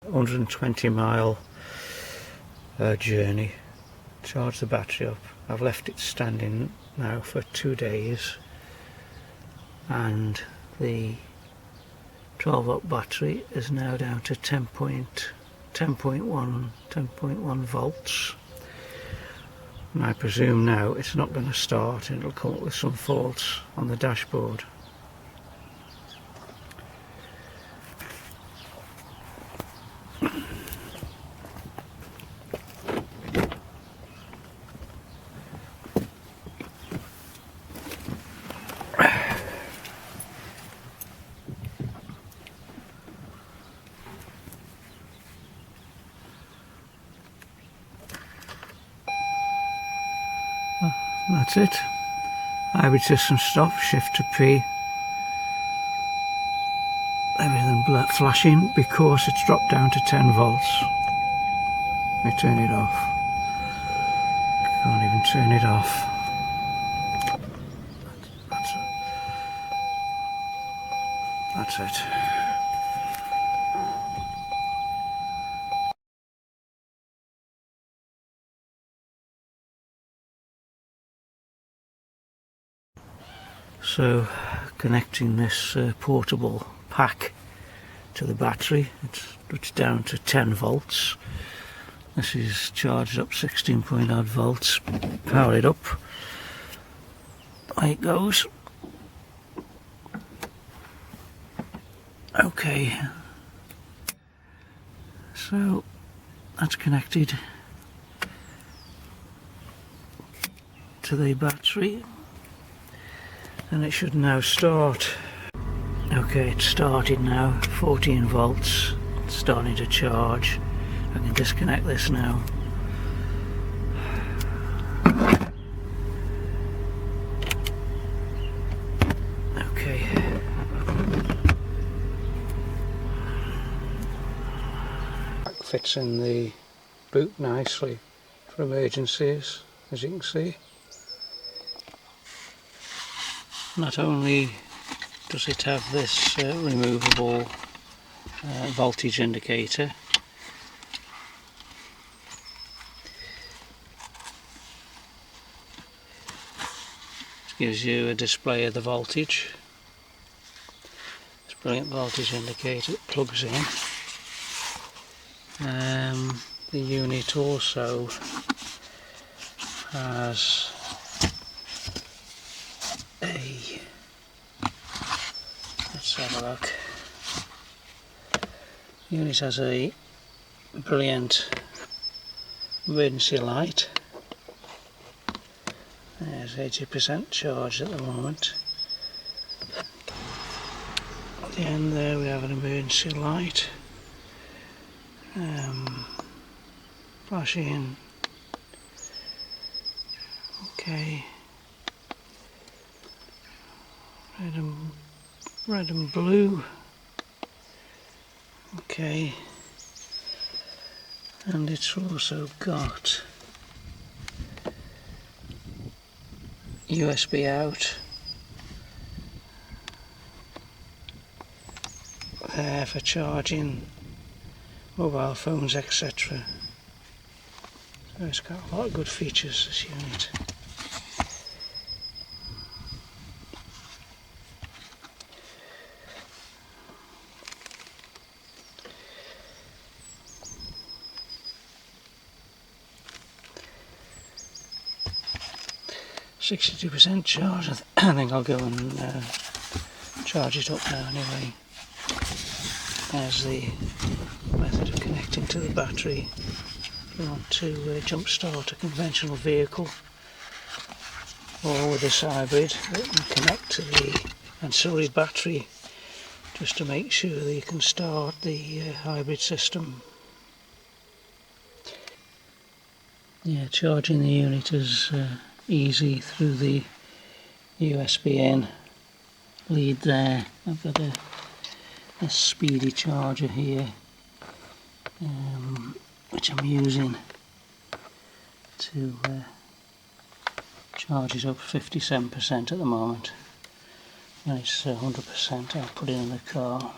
120-mile journey. Charge the battery up. I've left it standing now for 2 days, and the 12-volt battery is now down to 10.1 volts, and I presume now it's not going to start and it'll come up with some faults on the dashboard. That's it. Hybrid system stop, shift to P. Everything flashing because it's dropped down to 10 volts. Let me turn it off. Can't even turn it off. That's it. So, connecting this portable pack to the battery, it's down to 10 volts. This is charged up 16.odd volts. Power it up. There it goes. Okay. So that's connected to the battery, and it should now start. Okay, it's started now, 14 volts, it's starting to charge. I can disconnect this now. Okay. Fits in the boot nicely for emergencies, as you can see. Not only does it have this removable voltage indicator, it gives you a display of the voltage. This brilliant voltage indicator plugs in. The unit also has let's have a look. The unit has a brilliant emergency light. There's 80% charge at the moment. At the end there we have an emergency light. Flashing. Okay. Red and blue. Okay. And it's also got USB out there for charging mobile phones, etc. So it's got a lot of good features, this unit. %62% charge. I think I'll go and charge it up now anyway. There's the method of connecting to the battery. If you want to jump start a conventional vehicle, or with this hybrid, you can connect to the ancillary battery just to make sure that you can start the hybrid system. Yeah, charging the unit is easy through the USB in lead there. I've got a speedy charger here, which I'm using to charge it up 57% at the moment. When it's 100% I'll put it in the car.